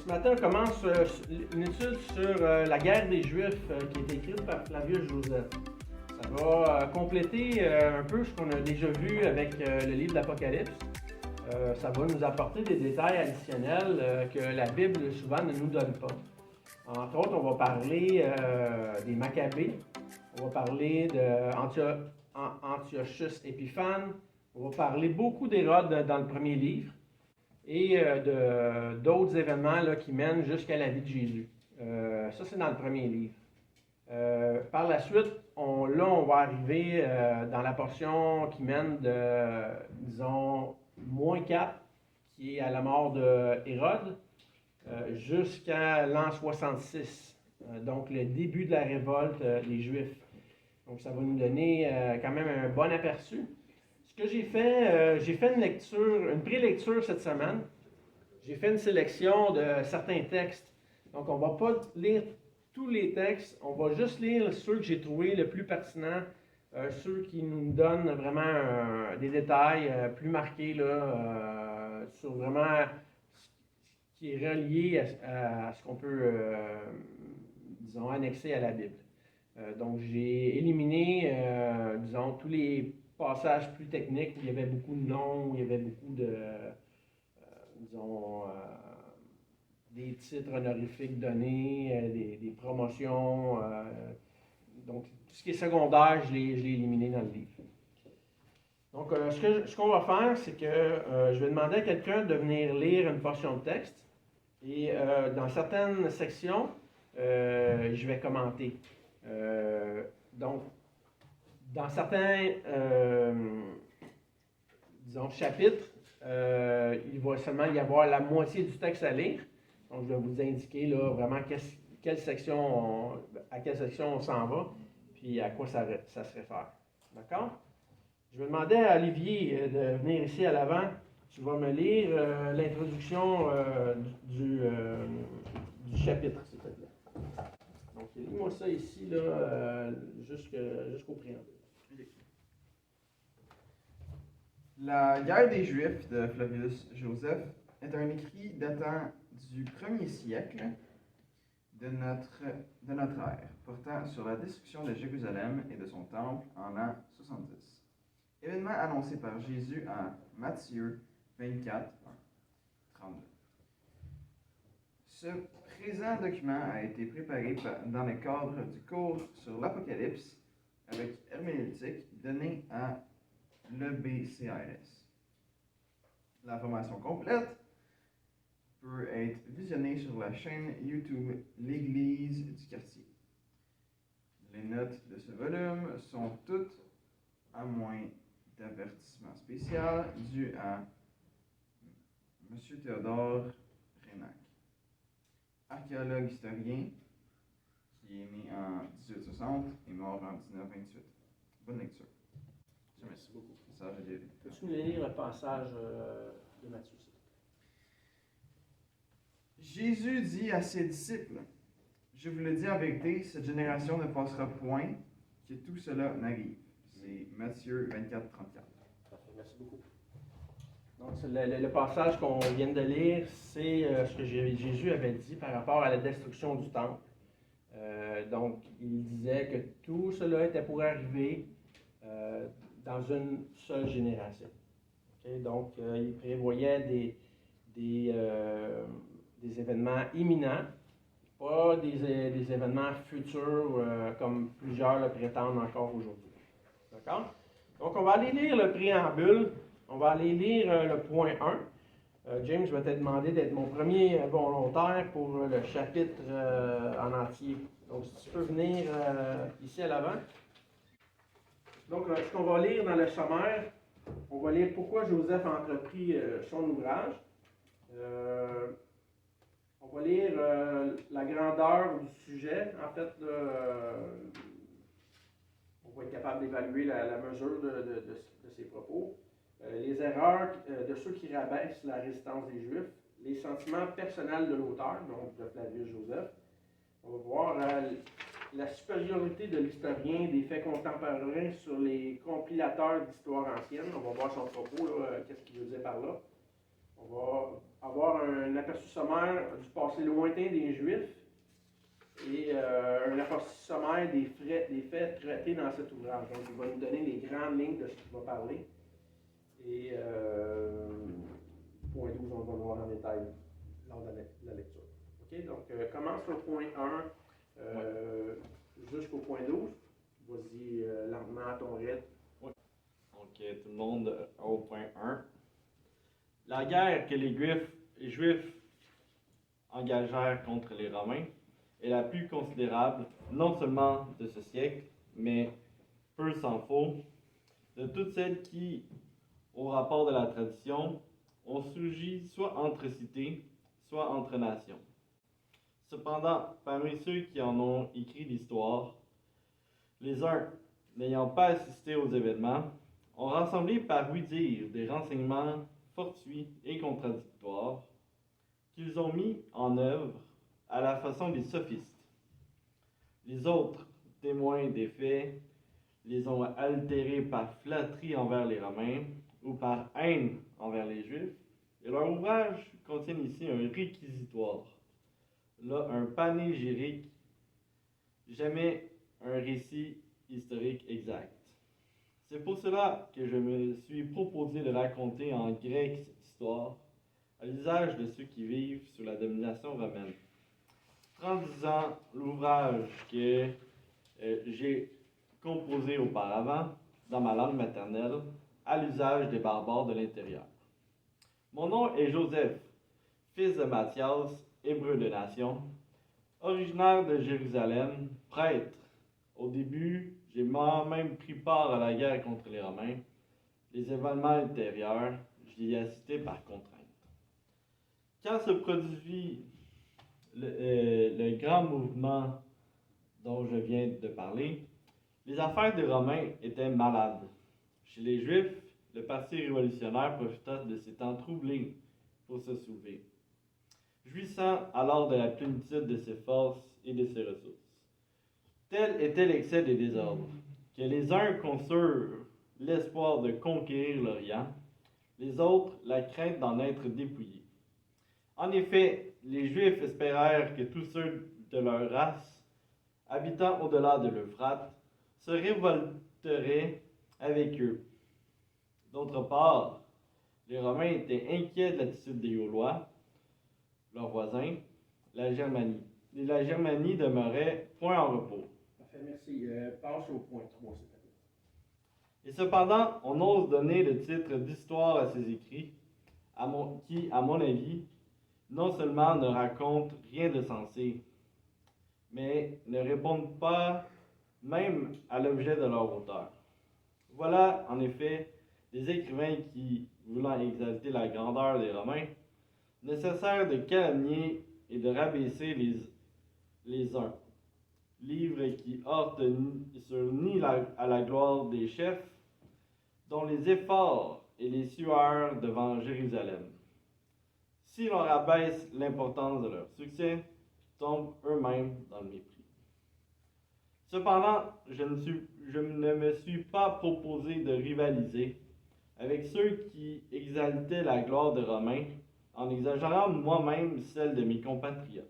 Ce matin, on commence une étude sur la guerre des Juifs qui est écrite par Flavius Joseph. Ça va compléter un peu ce qu'on a déjà vu avec le livre d'Apocalypse. Ça va nous apporter des détails additionnels que la Bible souvent ne nous donne pas. Entre autres, on va parler des Maccabées, on va parler d'Antiochus Épiphane, on va parler beaucoup d'Hérode dans le premier livre et d'autres événements là, qui mènent jusqu'à la vie de Jésus. Ça, c'est dans le premier livre. Par la suite, on va arriver dans la portion qui mène de, disons, -4, qui est à la mort de Hérode, jusqu'à l'an 66, donc le début de la révolte des Juifs. Donc ça va nous donner quand même un bon aperçu. Ce que j'ai fait une prélecture cette semaine. J'ai fait une sélection de certains textes. Donc on ne va pas lire tous les textes, on va juste lire ceux que j'ai trouvés le plus pertinents, ceux qui nous donnent vraiment des détails plus marqués là, sur vraiment ce qui est relié à ce qu'on peut, disons, annexer à la Bible. Donc j'ai éliminé, disons, tous les passages plus techniques où il y avait beaucoup de noms, où il y avait beaucoup de, disons, des titres honorifiques donnés, des promotions. Donc, tout ce qui est secondaire, je l'ai éliminé dans le livre. Donc, ce qu'on va faire, c'est que je vais demander à quelqu'un de venir lire une portion de texte. Et dans certaines sections, je vais commenter. Donc, dans certains, disons, chapitres, il va seulement y avoir la moitié du texte à lire. Donc, je vais vous indiquer là, vraiment à quelle section on s'en va, puis à quoi ça se réfère. D'accord? Je vais demander à Olivier de venir ici à l'avant. Tu vas me lire l'introduction du chapitre, s'il te plaît. Donc, lis-moi ça ici, là, jusqu'au préambule. La guerre des Juifs de Flavius Joseph est un écrit datant du 1er siècle de notre ère, portant sur la destruction de Jérusalem et de son temple en l'an 70. Événement annoncé par Jésus en Matthieu 24, 32. Ce présent document a été préparé dans le cadre du cours sur l'Apocalypse avec herméneutique donné à l'EBCRS. L'information complète peut être visionnée sur la chaîne YouTube L'Église du quartier. Les notes de ce volume sont toutes, à moins d'avertissement spécial, dues à M. Théodore Reynac, archéologue historien qui est né en 1860 et mort en 1928. Bonne lecture. Merci beaucoup. Peux-tu nous lire le passage de Matthieu? Jésus dit à ses disciples, « Je vous le dis en vérité, cette génération ne passera point que tout cela n'arrive. » C'est Matthieu 24, 34. Parfait, merci beaucoup. Donc, le passage qu'on vient de lire, c'est ce que Jésus avait dit par rapport à la destruction du temple. Donc, il disait que tout cela était pour arriver dans une seule génération. Okay? Donc, il prévoyait des événements imminents, pas des événements futurs comme plusieurs le prétendent encore aujourd'hui. D'accord? Donc, on va aller lire le préambule. On va aller lire le point 1. James, je vais te demander d'être mon premier volontaire pour le chapitre en entier. Donc, si tu peux venir ici à l'avant. Donc, ce qu'on va lire dans le sommaire, on va lire pourquoi Joseph a entrepris son ouvrage. On va lire la grandeur du sujet. En fait, on va être capable d'évaluer la mesure de ses propos. Les erreurs de ceux qui rabaissent la résistance des Juifs, les sentiments personnels de l'auteur, donc de Flavius Joseph. On va voir la supériorité de l'historien des faits contemporains sur les compilateurs d'histoire ancienne. On va voir son propos, qu'est-ce qu'il veut dire par là. On va avoir un aperçu sommaire du passé lointain des Juifs et un aperçu sommaire des faits traités dans cet ouvrage. Donc, il va nous donner les grandes lignes de ce qu'il va parler. Et point 12, on va le voir en détail lors de la lecture. OK? Donc, commence au point 1 jusqu'au point 12. Vas-y lentement à ton rythme. Oui. Donc, tout le monde au point 1. La guerre que les Juifs engagèrent contre les Romains est la plus considérable, non seulement de ce siècle, mais peu s'en faut, de toutes celles qui, au rapport de la tradition, ont surgi soit entre cités, soit entre nations. Cependant, parmi ceux qui en ont écrit l'histoire, les uns, n'ayant pas assisté aux événements, ont rassemblé par oui-dire des renseignements fortuits et contradictoires qu'ils ont mis en œuvre à la façon des sophistes. Les autres, témoins des faits, les ont altérés par flatterie envers les Romains ou par haine envers les Juifs, et leur ouvrage contient ici un réquisitoire, là un panégyrique, jamais un récit historique exact. C'est pour cela que je me suis proposé de raconter en grec cette histoire, à l'usage de ceux qui vivent sous la domination romaine, traduisant l'ouvrage que j'ai composé auparavant dans ma langue maternelle, à l'usage des barbares de l'intérieur. Mon nom est Joseph, fils de Matthias, hébreu de nation, originaire de Jérusalem, prêtre. Au début, j'ai moi-même pris part à la guerre contre les Romains. Les événements ultérieurs, j'y ai assisté par contrainte. Quand se produisit le grand mouvement dont je viens de parler, les affaires des Romains étaient malades. Chez les Juifs, le parti révolutionnaire profita de ces temps troublés pour se soulever, jouissant alors de la plénitude de ses forces et de ses ressources. Tel était l'excès des désordres, que les uns conçurent l'espoir de conquérir l'Orient, les autres la crainte d'en être dépouillés. En effet, les Juifs espérèrent que tous ceux de leur race, habitant au-delà de l'Euphrate, se révolteraient avec eux. D'autre part, les Romains étaient inquiets de l'attitude des Gaulois, leurs voisins, la Germanie. Et la Germanie demeurait point en repos. Parfait, merci. Passe au point 3, s'il te plaît. Et cependant, on ose donner le titre d'histoire à ces écrits, qui, à mon avis, non seulement ne racontent rien de sensé, mais ne répondent pas même à l'objet de leur auteur. Voilà, en effet, des écrivains qui, voulant exalter la grandeur des Romains, ne cessèrent de calomnier et de rabaisser les uns. Livres qui heurtent à la gloire des chefs, dont les efforts et les sueurs devant Jérusalem. Si l'on rabaisse l'importance de leur succès, tombent eux-mêmes dans le mépris. Cependant, je ne me suis pas proposé de rivaliser avec ceux qui exaltaient la gloire des Romains en exagérant moi-même celle de mes compatriotes.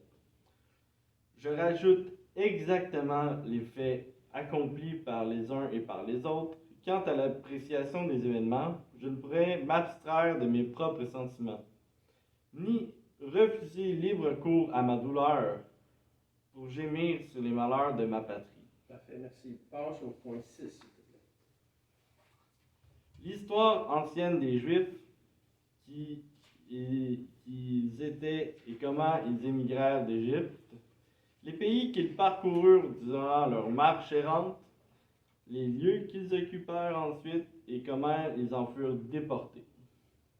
Je rajoute exactement les faits accomplis par les uns et par les autres. Quant à l'appréciation des événements, je ne pourrais m'abstraire de mes propres sentiments, ni refuser libre cours à ma douleur pour gémir sur les malheurs de ma patrie. Parfait, merci. Passe au point 6, s'il te plaît. L'histoire ancienne des Juifs, qui ils étaient et comment ils émigrèrent d'Égypte, les pays qu'ils parcoururent durant leur marche errante, les lieux qu'ils occupèrent ensuite et comment ils en furent déportés.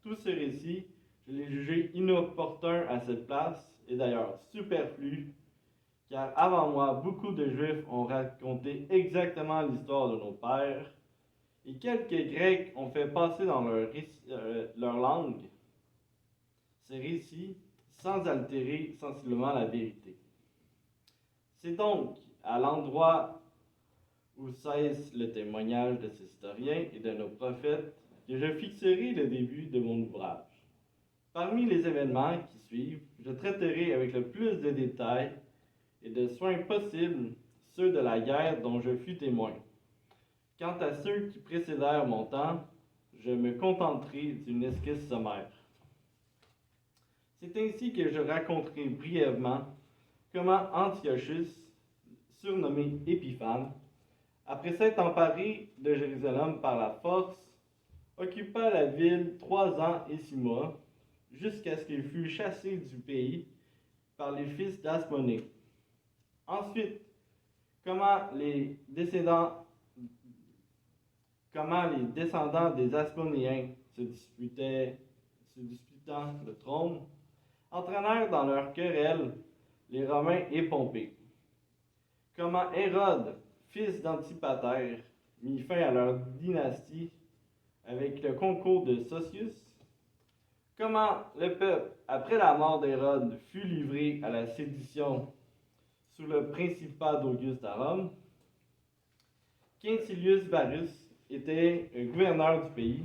Tout ce récit, je l'ai jugé inopportun à cette place et d'ailleurs superflu, car avant moi, beaucoup de Juifs ont raconté exactement l'histoire de nos pères et quelques Grecs ont fait passer dans leur langue ces récits sans altérer sensiblement la vérité. C'est donc à l'endroit où cesse le témoignage de ces historiens et de nos prophètes que je fixerai le début de mon ouvrage. Parmi les événements qui suivent, je traiterai avec le plus de détails et de soins possible ceux de la guerre dont je fus témoin. Quant à ceux qui précédèrent mon temps, je me contenterai d'une esquisse sommaire. C'est ainsi que je raconterai brièvement comment Antiochus, surnommé Épiphane, après s'être emparé de Jérusalem par la force, occupa la ville 3 ans et 6 mois, jusqu'à ce qu'il fût chassé du pays par les fils d'Asmonée. Ensuite, comment les descendants des Asmonéens se disputant le trône, entraînèrent dans leur querelle les Romains et Pompée. Comment Hérode, fils d'Antipater, mit fin à leur dynastie avec le concours de Socius. Comment le peuple, après la mort d'Hérode, fut livré à la sédition sous le principat d'Auguste à Rome. Quinctilius Varus était gouverneur du pays.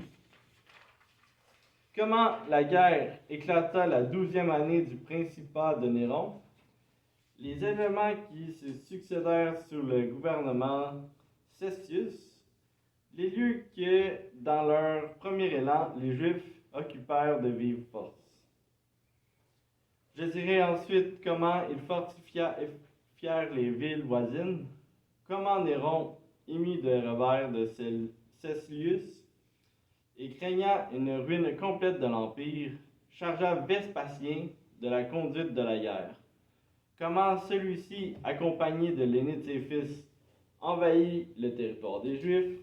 Comment la guerre éclata la 12e année du principat de Néron. Les événements qui se succédèrent sous le gouvernement Cestius. Les lieux que, dans leur premier élan, les Juifs occupèrent de vive force. Je dirai ensuite comment ils fortifièrent les villes voisines, comment Néron émit de revers de Cestius et craignant une ruine complète de l'Empire, chargea Vespasien de la conduite de la guerre. Comment celui-ci, accompagné de l'aîné de ses fils, envahit le territoire des Juifs,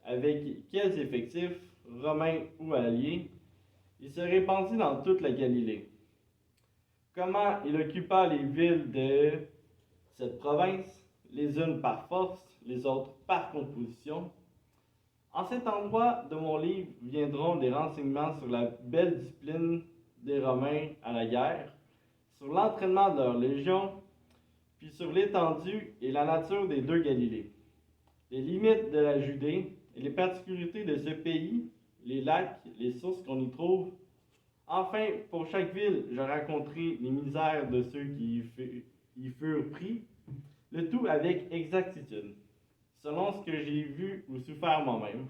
avec quels effectifs, romains ou alliés, il se répandit dans toute la Galilée. Comment il occupa les villes de cette province, les unes par force, les autres par composition. En cet endroit de mon livre viendront des renseignements sur la belle discipline des Romains à la guerre, sur l'entraînement de leurs légions, puis sur l'étendue et la nature des deux Galilées, les limites de la Judée et les particularités de ce pays, les lacs, les sources qu'on y trouve. Enfin, pour chaque ville, je raconterai les misères de ceux qui y furent pris, le tout avec exactitude, selon ce que j'ai vu ou souffert moi-même.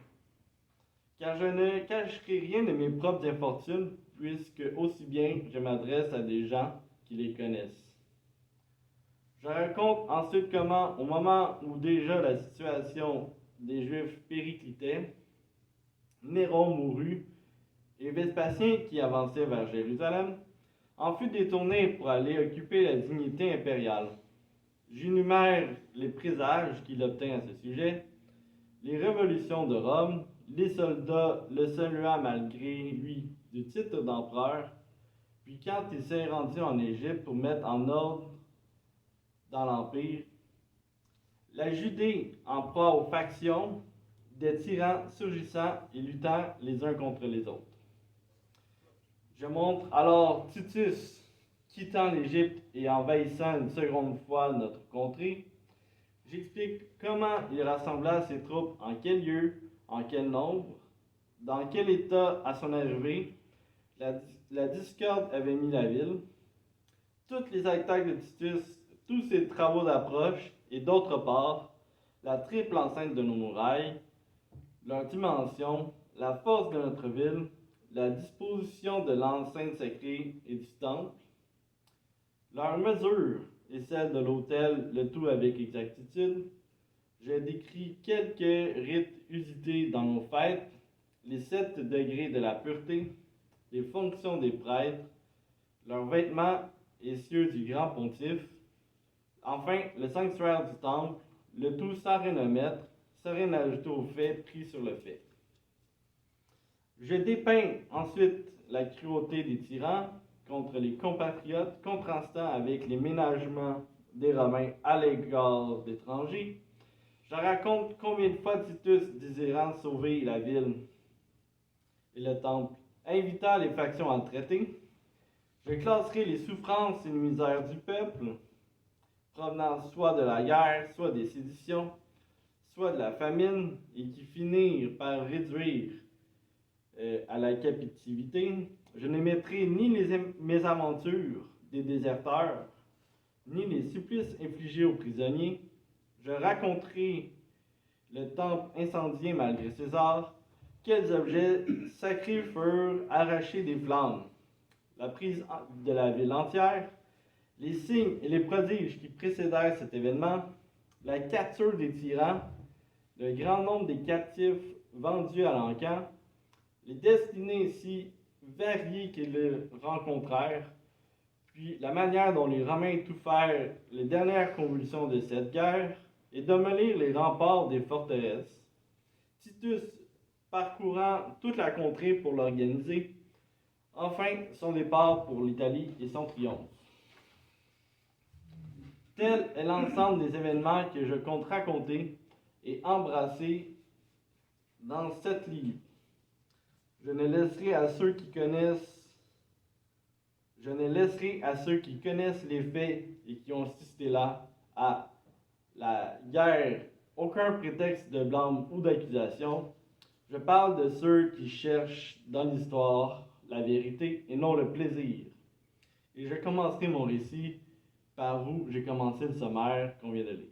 Car je ne cacherai rien de mes propres infortunes, puisque aussi bien je m'adresse à des gens qui les connaissent. Je raconte ensuite comment, au moment où déjà la situation des Juifs périclitait, Néron mourut, et Vespasien, qui avançait vers Jérusalem, en fut détourné pour aller occuper la dignité impériale. J'énumère les présages qu'il obtint à ce sujet, les révolutions de Rome, les soldats le saluant malgré lui du titre d'empereur, puis quand il s'est rendu en Égypte pour mettre en ordre dans l'Empire, la Judée en proie aux factions, des tyrans surgissant et luttant les uns contre les autres. Je montre alors Titus quittant l'Égypte et envahissant une seconde fois notre contrée. J'explique comment il rassembla ses troupes, en quel lieu, en quel nombre, dans quel état à son arrivée la discorde avait mis la ville, toutes les attaques de Titus, tous ses travaux d'approche, et d'autre part, la triple enceinte de nos murailles, leur dimension, la force de notre ville, la disposition de l'enceinte sacrée et du temple, leur mesure et celle de l'autel, le tout avec exactitude. Je décris quelques rites usités dans nos fêtes, les 7 degrés de la pureté, les fonctions des prêtres, leurs vêtements et ceux du grand pontife, enfin le sanctuaire du temple, le tout sans rien omettre, sans rien ajouter aux faits pris sur le fait. Je dépeins ensuite la cruauté des tyrans contre les compatriotes, contrastant avec les ménagements des Romains à l'égard d'étrangers. Je raconte combien de fois Titus, désirant sauver la ville et le temple, invita les factions à le traiter. Je classerai les souffrances et les misères du peuple, provenant soit de la guerre, soit des séditions, soit de la famine, et qui finirent par réduire à la captivité, je n'émettrai ni les mésaventures des déserteurs, ni les supplices infligés aux prisonniers. Je raconterai le temple incendié malgré César, quels objets sacrés furent arrachés des flammes, la prise de la ville entière, les signes et les prodiges qui précédèrent cet événement, la capture des tyrans, le grand nombre des captifs vendus à l'encan, les destinées si variées qu'ils rencontrèrent, puis la manière dont les Romains étouffèrent les dernières convulsions de cette guerre et démolir les remparts des forteresses. Titus parcourant toute la contrée pour l'organiser. Enfin, son départ pour l'Italie et son triomphe. Tel est l'ensemble des événements que je compte raconter et embrasser dans cette livre. Je ne laisserai à ceux qui connaissent les faits et qui ont assisté là à la guerre aucun prétexte de blâme ou d'accusation. Je parle de ceux qui cherchent dans l'histoire la vérité et non le plaisir. Et je commencerai mon récit par où j'ai commencé le sommaire qu'on vient de lire.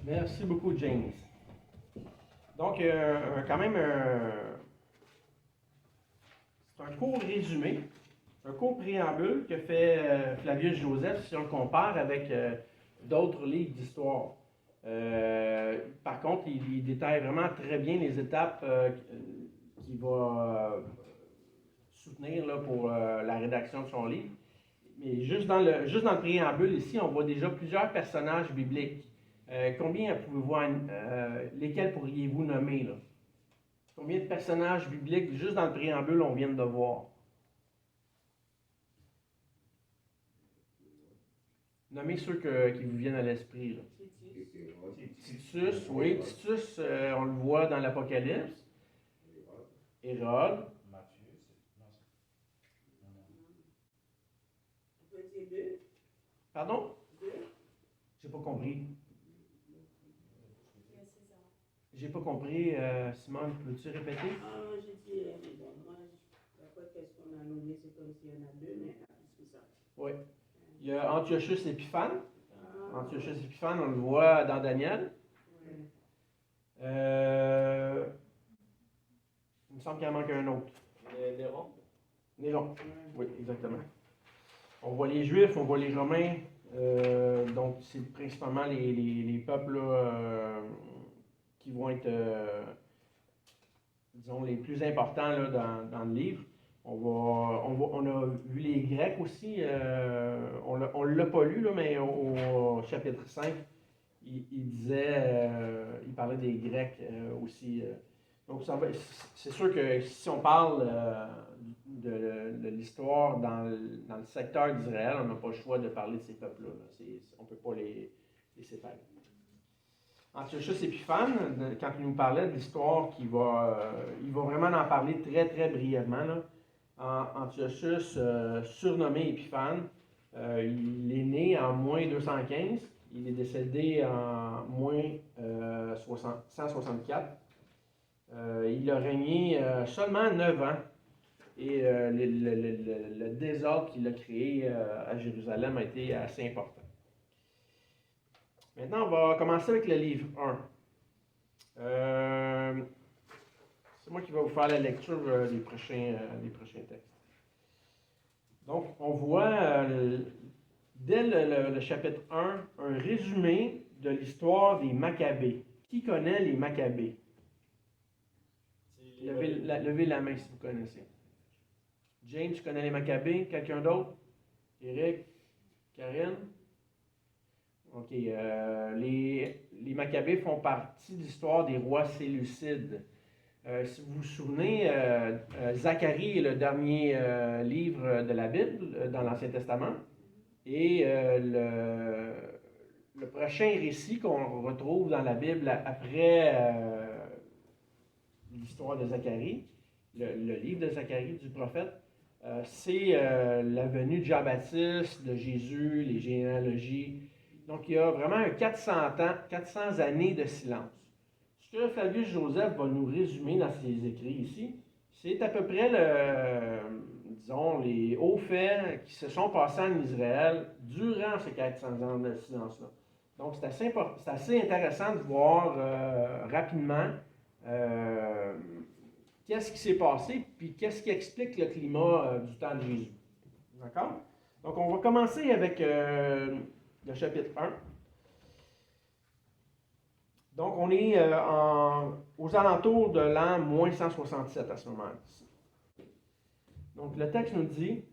Merci beaucoup, James. Donc, quand même, c'est un court résumé, un court préambule que fait Flavius Joseph si on le compare avec d'autres livres d'histoire. Par contre, il détaille vraiment très bien les étapes qu'il va soutenir là, pour la rédaction de son livre. Mais juste dans le préambule ici, on voit déjà plusieurs personnages bibliques. Combien pouvez-vous lesquels pourriez-vous nommer là? Combien de personnages bibliques juste dans le préambule on vient de voir? Nommez ceux qui vous viennent à l'esprit. Là. Titus, oui, Titus, on le voit dans l'Apocalypse. Hérode. Pardon? J'ai pas compris. J'ai pas compris, Simone, peux-tu répéter? J'ai dit, bon, moi, d'après qu'est-ce qu'on a nommé, c'est comme s'il y en a deux, mais c'est ça. Oui. Il y a Antiochus Épiphane. Antiochus Épiphane, on le voit dans Daniel. Il me semble qu'il en manque un autre. Néron. Néron. Oui, exactement. On voit les Juifs, on voit les Romains. Donc, c'est principalement les peuples là, qui vont être, disons, les plus importants là, dans le livre. On a vu les Grecs aussi. On ne l'a pas lu, là, mais au chapitre 5, il parlait des Grecs aussi. Donc, c'est sûr que si on parle de l'histoire dans le secteur d'Israël, on n'a pas le choix de parler de ces peuples-là. On ne peut pas les séparer. Antiochus Épiphane, quand il nous parlait de l'histoire, il va vraiment en parler très, très brièvement. Là. Antiochus, surnommé Épiphane, il est né en moins 215, il est décédé en moins 164. Il a régné seulement 9 ans et le désordre qu'il a créé à Jérusalem a été assez important. Maintenant, on va commencer avec le livre 1. C'est moi qui vais vous faire la lecture des prochains textes. Donc, on voit dès le chapitre 1 un résumé de l'histoire des Maccabées. Qui connaît les Maccabées? Levez la main si vous connaissez. James, tu connais les Maccabées? Quelqu'un d'autre? Eric? Karine? OK. Les Maccabées font partie de l'histoire des rois séleucides. Si vous vous souvenez, Zacharie est le dernier livre de la Bible dans l'Ancien Testament. Et le prochain récit qu'on retrouve dans la Bible après l'histoire de Zacharie, le livre de Zacharie du prophète, c'est la venue de Jean-Baptiste, de Jésus, les généalogies. Donc, il y a vraiment un 400 années de silence. Ce que Flavius Joseph va nous résumer dans ses écrits ici, c'est à peu près les hauts faits qui se sont passés en Israël durant ces 400 ans de silence-là. Donc, c'est assez intéressant de voir rapidement qu'est-ce qui s'est passé, puis qu'est-ce qui explique le climat du temps de Jésus. D'accord? Donc, on va commencer avec le chapitre 1. Donc, on est aux alentours de l'an moins 167 à ce moment-ci. Donc, le texte nous dit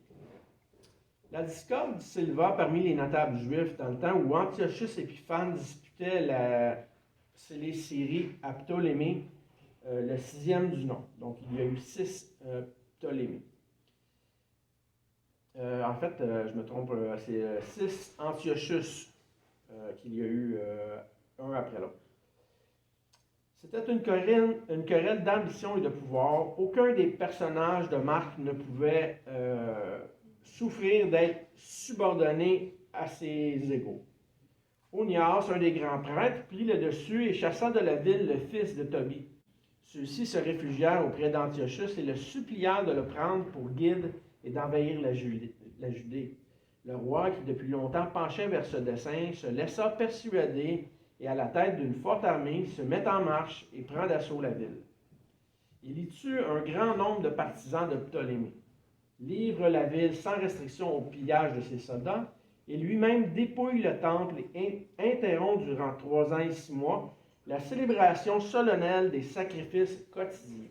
« La discorde s'éleva parmi les notables juifs dans le temps où Antiochus Épiphane disputait la Célestérie à Ptolémée, le 6e du nom. » Donc, il y a eu 6 Ptolémées. En fait, je me trompe, c'est 6 Antiochus qu'il y a eu un après l'autre. C'était une querelle d'ambition et de pouvoir. Aucun des personnages de Marc ne pouvait souffrir d'être subordonné à ses égaux. Onias, un des grands prêtres, prit le dessus et chassa de la ville le fils de Tobie. Ceux-ci se réfugièrent auprès d'Antiochus et le supplièrent de le prendre pour guide et d'envahir la Judée. Le roi, qui depuis longtemps penchait vers ce dessein, se laissa persuader et à la tête d'une forte armée se met en marche et prend d'assaut la ville. Il y tue un grand nombre de partisans de Ptolémée, livre la ville sans restriction au pillage de ses soldats, et lui-même dépouille le temple et interrompt durant 3 ans et 6 mois la célébration solennelle des sacrifices quotidiens.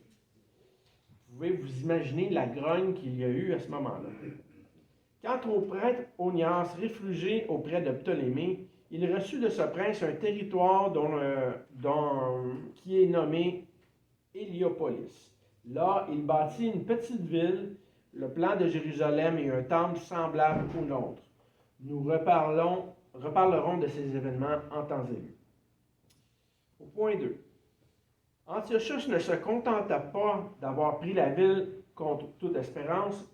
Vous pouvez vous imaginer la grogne qu'il y a eu à ce moment-là. Quant au prêtre Onias, réfugié auprès de Ptolémée, il reçut de ce prince un territoire qui est nommé Héliopolis. Là, il bâtit une petite ville, le plan de Jérusalem et un temple semblable au nôtre. Nous reparlerons de ces événements en temps élu. Au point 2. Antiochus ne se contenta pas d'avoir pris la ville contre toute espérance,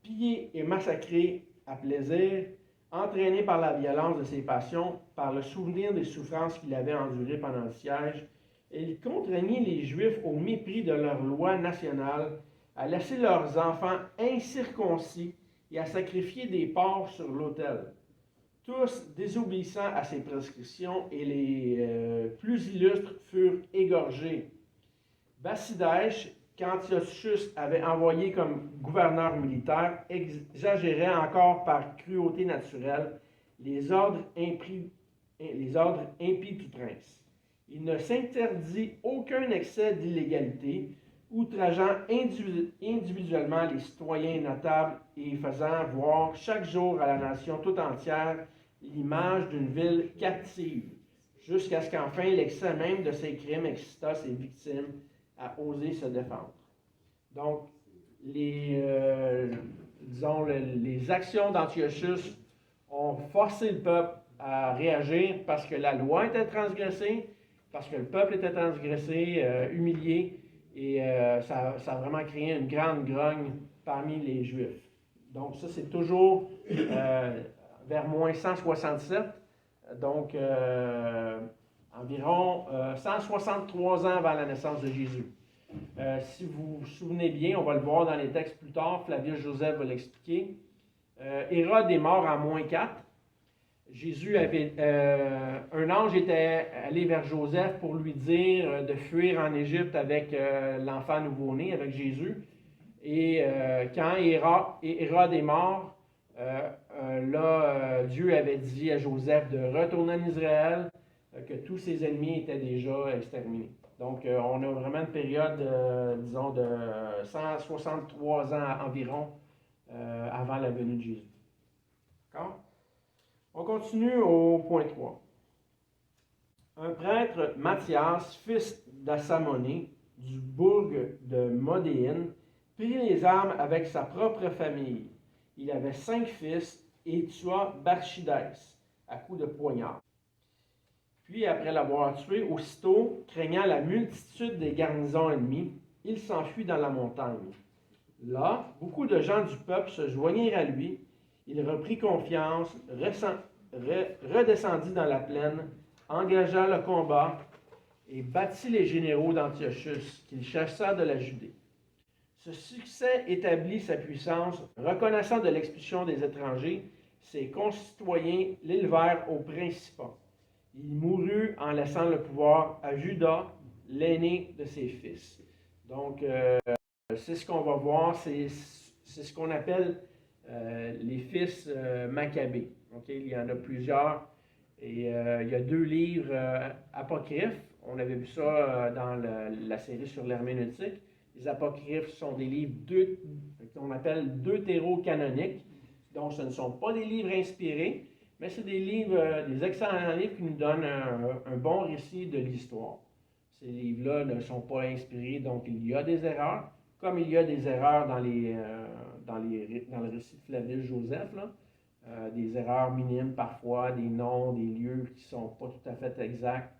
pillé et massacré à plaisir, entraîné par la violence de ses passions, par le souvenir des souffrances qu'il avait endurées pendant le siège, et il contraignit les Juifs au mépris de leur loi nationale, à laisser leurs enfants incirconcis et à sacrifier des porcs sur l'autel. Tous désobéissant à ses prescriptions, et les plus illustres furent égorgés. Basidèche, qu'Antiochus avait envoyé comme gouverneur militaire, exagérait encore par cruauté naturelle les ordres impies du prince. Il ne s'interdit aucun excès d'illégalité, outrageant individuellement les citoyens notables et faisant voir chaque jour à la nation tout entière l'image d'une ville captive, jusqu'à ce qu'enfin l'excès même de ses crimes excita ses victimes à oser se défendre. Donc, les actions d'Antiochus ont forcé le peuple à réagir parce que la loi était transgressée, parce que le peuple était transgressé, humilié, et ça a vraiment créé une grande grogne parmi les Juifs. Donc, ça, c'est toujours vers moins 167, donc environ 163 ans avant la naissance de Jésus. Si vous vous souvenez bien, on va le voir dans les textes plus tard, Flavius Joseph va l'expliquer. Hérode est mort en moins 4. Jésus avait, un ange était allé vers Joseph pour lui dire de fuir en Égypte avec l'enfant nouveau-né, avec Jésus. Et quand Hérode est mort, Dieu avait dit à Joseph de retourner en Israël, que tous ses ennemis étaient déjà exterminés. Donc, on a vraiment une période, disons, de 163 ans environ avant la venue de Jésus. D'accord? On continue au point 3. Un prêtre, Matthias, fils d'Assamoné, du bourg de Modéine, prit les armes avec sa propre famille. Il avait 5 fils et tua Barchidès à coups de poignard. Puis, après l'avoir tué, aussitôt, craignant la multitude des garnisons ennemies, il s'enfuit dans la montagne. Là, beaucoup de gens du peuple se joignirent à lui. Il reprit confiance, redescendit dans la plaine, engagea le combat et battit les généraux d'Antiochus, qu'il chassa de la Judée. Ce succès établit sa puissance, reconnaissant de l'expulsion des étrangers, ses concitoyens l'élevèrent au principat. Il mourut en laissant le pouvoir à Judas, l'aîné de ses fils. Donc, c'est ce qu'on va voir, c'est ce qu'on appelle les fils Maccabées. Okay? Il y en a plusieurs. Et il y a 2 livres apocryphes. On avait vu ça dans la série sur l'herméneutique. Les apocryphes sont des livres qu'on appelle deutérocanoniques. Donc, ce ne sont pas des livres inspirés, mais c'est des livres, des excellents livres qui nous donnent un bon récit de l'histoire. Ces livres-là ne sont pas inspirés, donc il y a des erreurs, comme il y a des erreurs dans le récit de Flavius Joseph, là. Des erreurs minimes parfois, des noms, des lieux qui ne sont pas tout à fait exacts,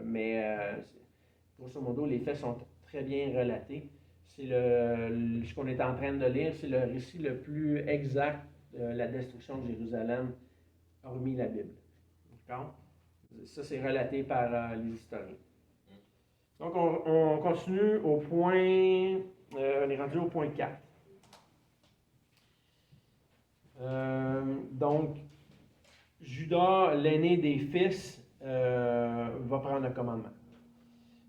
mais grosso modo, les faits sont très bien relatés. C'est ce qu'on est en train de lire, c'est le récit le plus exact de la destruction de Jérusalem, hormis la Bible. D'accord? Ça, c'est relaté par les historiens. Donc, on continue au point, on est rendu au point 4. Donc, Judas, l'aîné des fils, va prendre le commandement.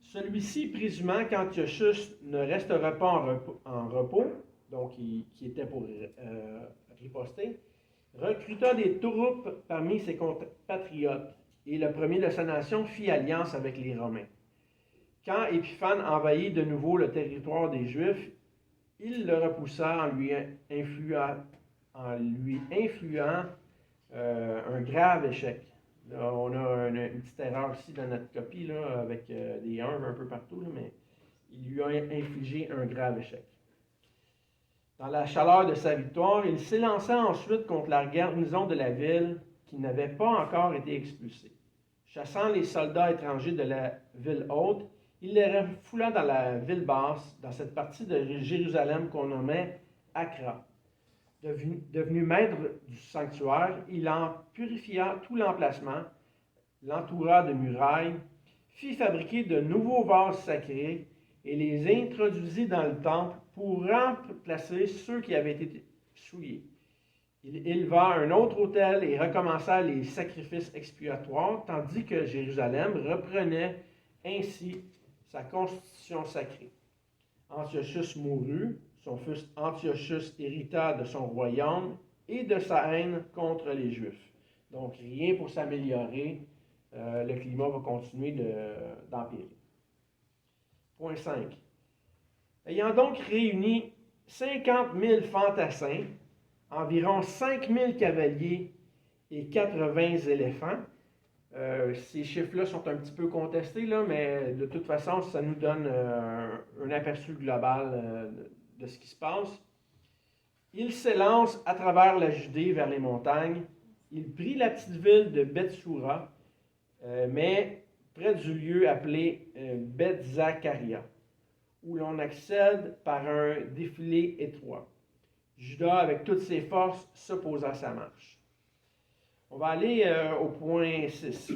Celui-ci, présumant qu'Antiochus ne restera pas en repos, donc qui était pour riposter, recruta des troupes parmi ses compatriotes, et le premier de sa nation fit alliance avec les Romains. Quand Épiphane envahit de nouveau le territoire des Juifs, il le repoussa en lui influant un grave échec. Là, on a une petite erreur ici dans notre copie, là, avec des 1 un peu partout, là, mais il lui a infligé un grave échec. Dans la chaleur de sa victoire, il s'élança ensuite contre la garnison de la ville qui n'avait pas encore été expulsée. Chassant les soldats étrangers de la ville haute, il les refoula dans la ville basse, dans cette partie de Jérusalem qu'on nommait Acra. Devenu maître du sanctuaire, il en purifia tout l'emplacement, l'entoura de murailles, fit fabriquer de nouveaux vases sacrés et les introduisit dans le temple pour remplacer ceux qui avaient été souillés. Il éleva un autre autel et recommença les sacrifices expiatoires, tandis que Jérusalem reprenait ainsi sa constitution sacrée. Antiochus mourut, son fils Antiochus hérita de son royaume et de sa haine contre les Juifs. Donc, rien pour s'améliorer, le climat va continuer d'empirer. Point 5. Ayant donc réuni 50 000 fantassins, environ 5 000 cavaliers et 80 éléphants, ces chiffres-là sont un petit peu contestés, là, mais de toute façon, ça nous donne un aperçu global de ce qui se passe. Il s'élance à travers la Judée vers les montagnes. Il prit la petite ville de Bethsoura, mais près du lieu appelé Beth-Zacharia, où l'on accède par un défilé étroit. Judas, avec toutes ses forces, s'opposa à sa marche. On va aller au point 6.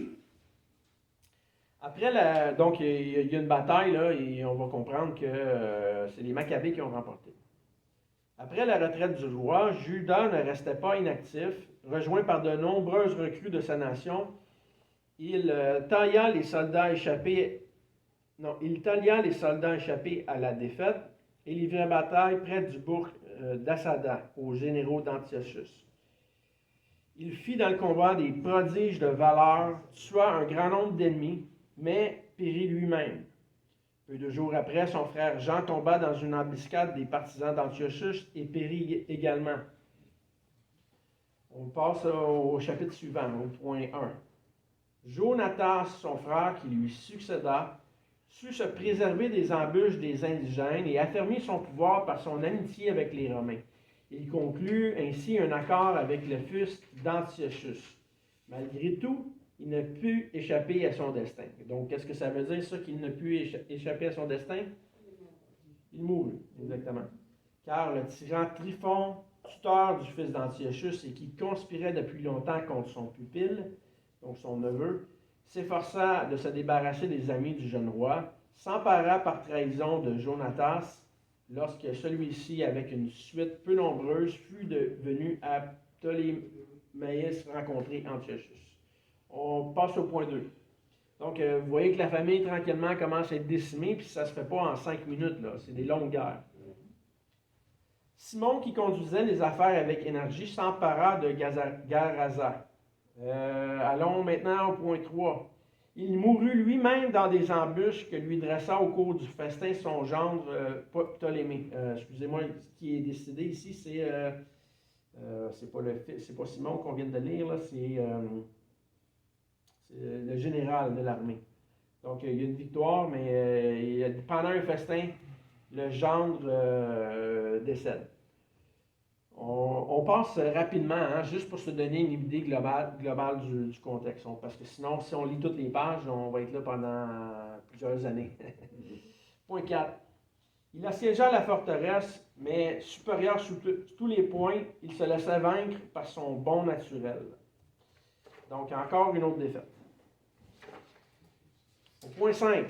Après donc, il y a une bataille, là, et on va comprendre que c'est les Maccabées qui ont remporté. Après la retraite du roi, Judas ne restait pas inactif. Rejoint par de nombreuses recrues de sa nation, il tailla les soldats échappés à la défaite et livra bataille près du bourg d'Assada aux généraux d'Antiochus. Il fit dans le combat des prodiges de valeur, tua un grand nombre d'ennemis, mais périt lui-même. Peu de jours après, son frère Jean tomba dans une embuscade des partisans d'Antiochus et périt également. On passe au chapitre suivant, au point 1. Jonatas, son frère qui lui succéda, sut se préserver des embûches des indigènes et affermir son pouvoir par son amitié avec les Romains. Il conclut ainsi un accord avec le fils d'Antiochus. Malgré tout, il ne put échapper à son destin. Donc, qu'est-ce que ça veut dire, ça, qu'il ne put échapper à son destin? Il mourut, exactement. Car le tyran Tryphon tuteur du fils d'Antiochus et qui conspirait depuis longtemps contre son pupille, donc son neveu, s'efforça de se débarrasser des amis du jeune roi, s'empara par trahison de Jonatas lorsque celui-ci, avec une suite peu nombreuse, fut venu à Ptolémaïs rencontrer Antiochus. On passe au point 2. Donc, vous voyez que la famille, tranquillement, commence à être décimée, puis ça ne se fait pas en 5 minutes, là. C'est des longues guerres. Simon, qui conduisait les affaires avec énergie, s'empara de Garaza. Allons maintenant au point 3. Il mourut lui-même dans des embûches que lui dressa au cours du festin son gendre Ptolémée. Excusez-moi, ce qui est décidé ici, c'est pas Simon qu'on vient de lire, là, c'est le général de l'armée. Donc, il y a une victoire, mais pendant un festin, le gendre décède. On passe rapidement, hein, juste pour se donner une idée globale du contexte. Parce que sinon, si on lit toutes les pages, on va être là pendant plusieurs années. Point 4. Il assiégea la forteresse, mais supérieur sous tous les points, il se laissa vaincre par son bon naturel. Donc, encore une autre défaite. Au point 5.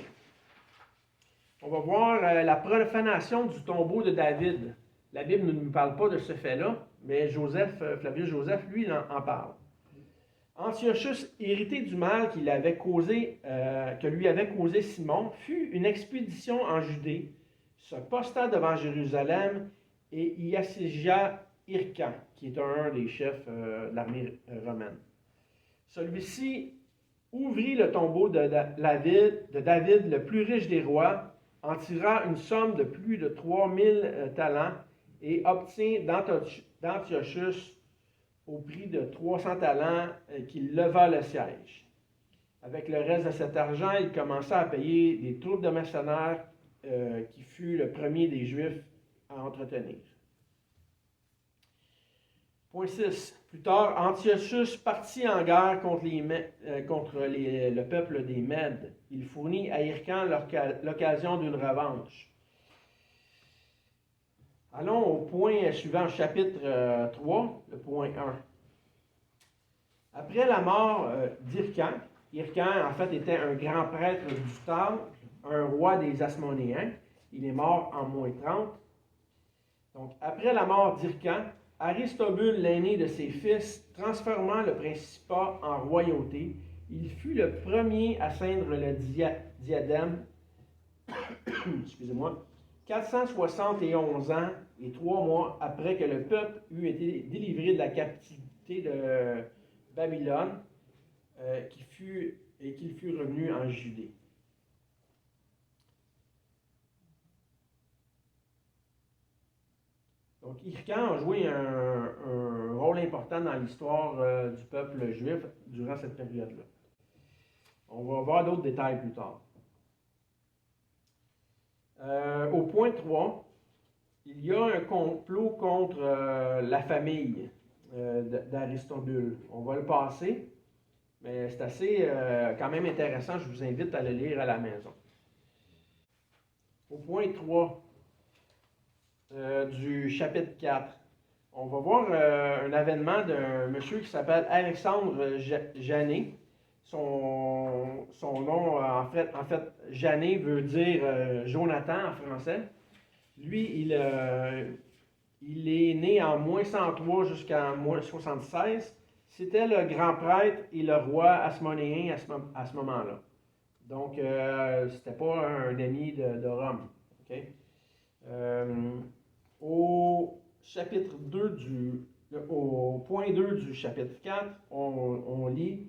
On va voir la profanation du tombeau de David. La Bible ne nous parle pas de ce fait-là, mais Flavius Joseph, lui, en parle. Antiochus, irrité du mal que lui avait causé Simon, fit une expédition en Judée, se posta devant Jérusalem et y assiégea Hircan, qui est un des chefs de l'armée romaine. Celui-ci ouvrit le tombeau de David, le plus riche des rois, en tira une somme de plus de 3000 talents et obtient d'Antiochus au prix de 300 talents qu'il leva le siège. Avec le reste de cet argent, il commença à payer des troupes de mercenaires qui fut le premier des Juifs à entretenir. Point 6. Plus tard, Antiochus partit en guerre contre le peuple des Mèdes. Il fournit à Hircan l'occasion d'une revanche. Allons au point suivant, chapitre 3, le point 1. Après la mort d'Hircan, Hircan en fait était un grand prêtre du temple, un roi des Asmonéens. Il est mort en moins 30. Donc, après la mort d'Hircan, Aristobule, l'aîné de ses fils, transformant le principat en royauté, il fut le premier à ceindre le diadème, excusez-moi, 471 ans et 3 mois après que le peuple eut été délivré de la captivité de Babylone, qu'il fut revenu en Judée. Donc, Hircan a joué un rôle important dans l'histoire du peuple juif durant cette période-là. On va voir d'autres détails plus tard. Au point 3, il y a un complot contre la famille d'Aristobule. On va le passer, mais c'est assez quand même intéressant. Je vous invite à le lire à la maison. Au point 3 du chapitre 4, on va voir un avènement d'un monsieur qui s'appelle Alexandre Janet. Son nom, en fait, Janet veut dire Jonathan en français. Lui, il est né en moins 103 jusqu'en moins 76. C'était le grand prêtre et le roi asmonéen à ce moment-là. Donc, c'était pas un ami de Rome. Okay? Au chapitre 2 au point 2 du chapitre 4, on lit: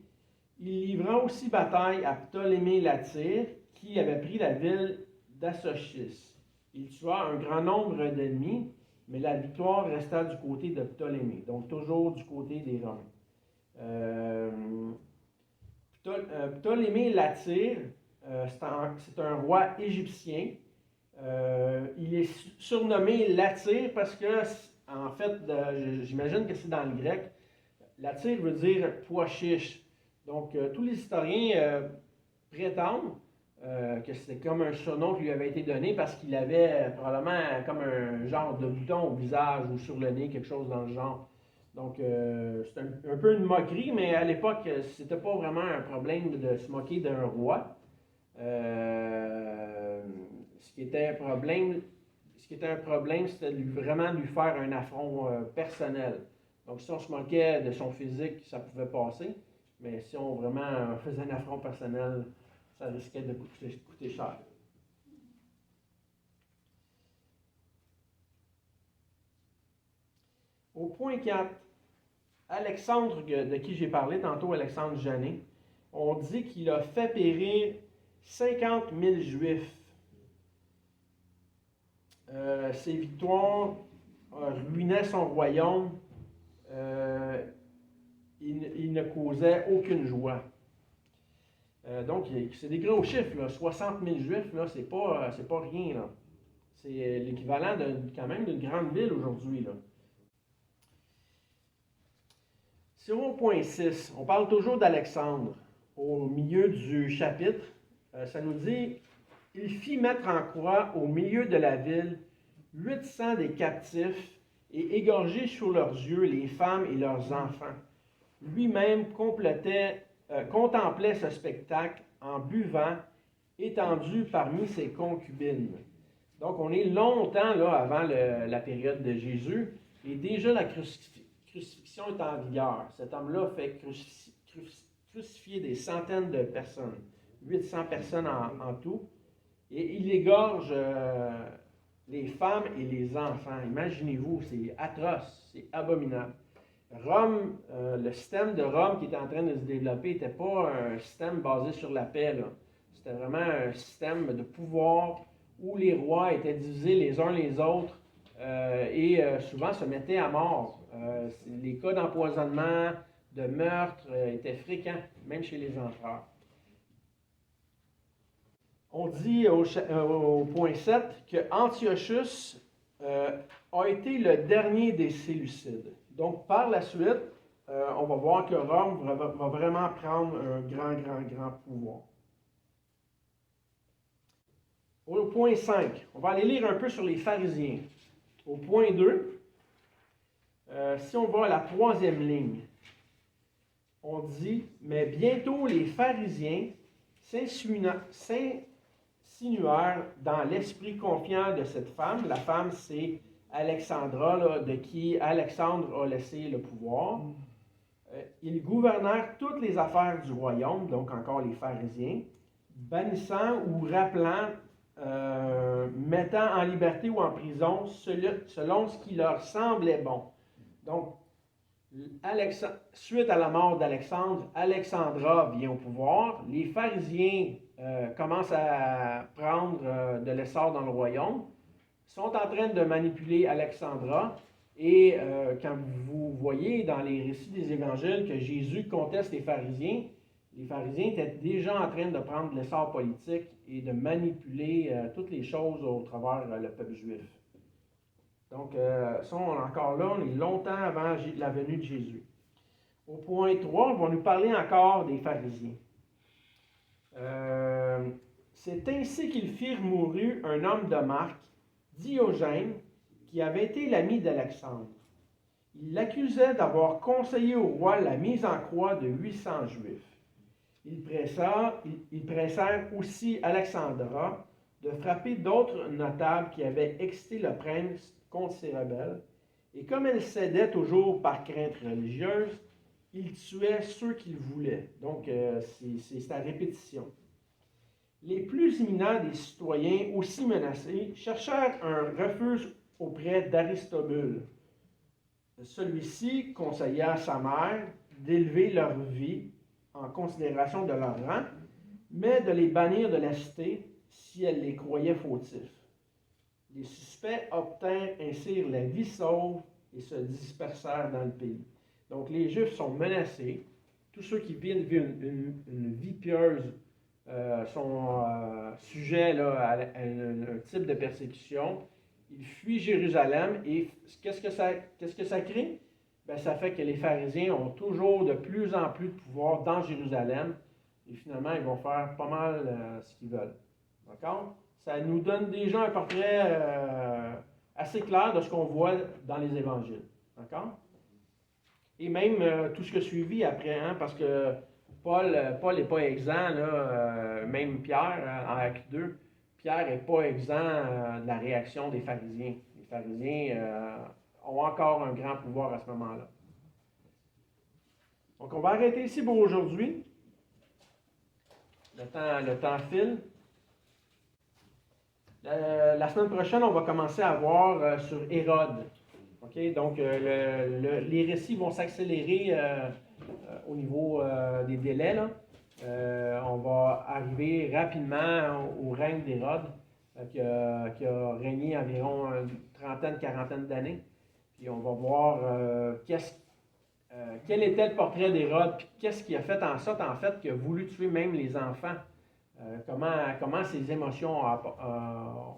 il livra aussi bataille à Ptolémée Latyr, qui avait pris la ville d'Assochis. Il tua un grand nombre d'ennemis, mais la victoire resta du côté de Ptolémée, donc toujours du côté des Romains. Ptolémée Latyr, c'est un roi égyptien. Il est surnommé Latyr parce que, en fait, j'imagine que c'est dans le grec. Latyr veut dire pois chiche. Donc, tous les historiens prétendent que c'était comme un surnom qui lui avait été donné parce qu'il avait probablement comme un genre de bouton au visage ou sur le nez, quelque chose dans le genre. Donc, c'est un peu une moquerie, mais à l'époque, c'était pas vraiment un problème de se moquer d'un roi. Ce qui était un problème, c'était vraiment lui faire un affront personnel. Donc, si on se moquait de son physique, ça pouvait passer, mais si on vraiment faisait un affront personnel, ça risquait de coûter cher. Au point 4, Alexandre, de qui j'ai parlé tantôt, Alexandre Janet, on dit qu'il a fait périr 50 000 Juifs. Ses victoires ruinaient son royaume. Il ne causait aucune joie. Donc, c'est des gros chiffres, là. 60 000 Juifs, là, c'est pas rien, là. C'est l'équivalent quand même d'une grande ville aujourd'hui, là. Si on va au point 6, on parle toujours d'Alexandre. Au milieu du chapitre, ça nous dit « Il fit mettre en croix au milieu de la ville 800 des captifs et égorger sous leurs yeux les femmes et leurs enfants. Lui-même contemplait ce spectacle en buvant, étendu parmi ses concubines. » Donc, on est longtemps là, avant la période de Jésus, et déjà la crucifixion est en vigueur. Cet homme-là fait crucifier des centaines de personnes, 800 personnes en tout, et il égorge les femmes et les enfants. Imaginez-vous, c'est atroce, c'est abominable. Rome, le système de Rome qui était en train de se développer n'était pas un système basé sur la paix, là. C'était vraiment un système de pouvoir où les rois étaient divisés les uns les autres et souvent se mettaient à mort. Les cas d'empoisonnement, de meurtre étaient fréquents, même chez les empereurs. On dit au point 7 que Antiochus a été le dernier des Séleucides. Donc, par la suite, on va voir que Rome va vraiment prendre un grand pouvoir. Au point 5, on va aller lire un peu sur les pharisiens. Au point 2, si on va à la troisième ligne, on dit « Mais bientôt les pharisiens s'insinuèrent dans l'esprit confiant de cette femme. » La femme, c'est Alexandra, là, de qui Alexandre a laissé le pouvoir. Ils gouvernèrent toutes les affaires du royaume, donc encore les pharisiens, bannissant ou rappelant, mettant en liberté ou en prison selon ce qui leur semblait bon. Donc, suite à la mort d'Alexandre, Alexandra vient au pouvoir. Les pharisiens commencent à prendre de l'essor dans le royaume, sont en train de manipuler Alexandra. Et quand vous voyez dans les récits des évangiles que Jésus conteste les pharisiens étaient déjà en train de prendre l'essor politique et de manipuler toutes les choses au travers le peuple juif. Donc, ça, encore là, on est longtemps avant la venue de Jésus. Au point 3, on va nous parler encore des pharisiens. C'est ainsi qu'ils firent mourir un homme de marque, Diogène, qui avait été l'ami d'Alexandre. Il l'accusait d'avoir conseillé au roi la mise en croix de 800 Juifs. Ils pressèrent aussi Alexandra de frapper d'autres notables qui avaient excité le prince contre ses rebelles. Et comme elle cédait toujours par crainte religieuse, il tuait ceux qu'il voulait. Donc, c'est à répétition. Les plus éminents des citoyens, aussi menacés, cherchèrent un refuge auprès d'Aristobule. Celui-ci conseilla à sa mère d'élever leur vie en considération de leur rang, mais de les bannir de la cité si elle les croyait fautifs. Les suspects obtinrent ainsi la vie sauve et se dispersèrent dans le pays. Donc les Juifs sont menacés. Tous ceux qui vivent une vie pieuse sont sujets là, à un type de persécution. Ils fuient Jérusalem et qu'est-ce que ça crée? Ben, ça fait que les pharisiens ont toujours de plus en plus de pouvoir dans Jérusalem. Et finalement, ils vont faire pas mal ce qu'ils veulent. D'accord? Ça nous donne déjà un portrait assez clair de ce qu'on voit dans les évangiles. D'accord? Et même tout ce qui a suivi après, hein, parce que Paul n'est pas exempt, là, même Pierre, en Acte 2, Pierre n'est pas exempt de la réaction des pharisiens. Les pharisiens ont encore un grand pouvoir à ce moment-là. Donc, on va arrêter ici pour aujourd'hui. Le temps file. La semaine prochaine, on va commencer à voir sur Hérode. Okay? Donc, les récits vont s'accélérer au niveau des délais. Là. On va arriver rapidement au règne d'Hérode, qui a régné environ une trentaine, quarantaine d'années. Puis on va voir quel était le portrait d'Hérode, puis qu'est-ce qui a fait en sorte, en fait, qu'il a voulu tuer même les enfants. Comment ses émotions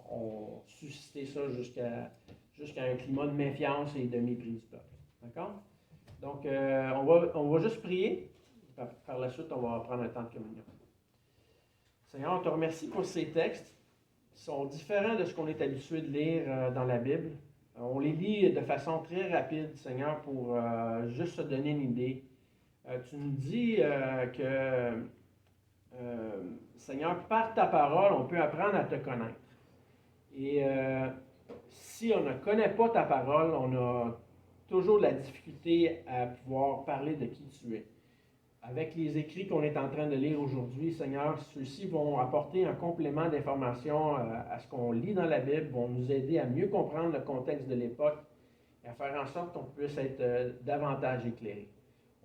ont suscité ça jusqu'à un climat de méfiance et de mépris du peuple. D'accord? Donc, on va juste prier. Par la suite, on va prendre un temps de communion. Seigneur, on te remercie pour ces textes qui sont différents de ce qu'on est habitué de lire dans la Bible. On les lit de façon très rapide, Seigneur, pour juste se donner une idée. Tu nous dis Seigneur, par ta parole, on peut apprendre à te connaître. Et si on ne connaît pas ta parole, on a toujours de la difficulté à pouvoir parler de qui tu es. Avec les écrits qu'on est en train de lire aujourd'hui, Seigneur, ceux-ci vont apporter un complément d'information à ce qu'on lit dans la Bible, vont nous aider à mieux comprendre le contexte de l'époque et à faire en sorte qu'on puisse être davantage éclairé.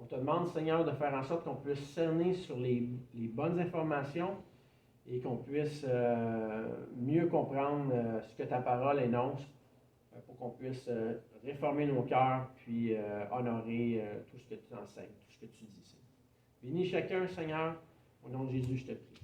On te demande, Seigneur, de faire en sorte qu'on puisse cerner sur les bonnes informations et qu'on puisse mieux comprendre ce que ta parole énonce pour qu'on puisse réformer nos cœurs puis honorer tout ce que tu enseignes, tout ce que tu dis, Seigneur. Bénis chacun, Seigneur. Au nom de Jésus, je te prie.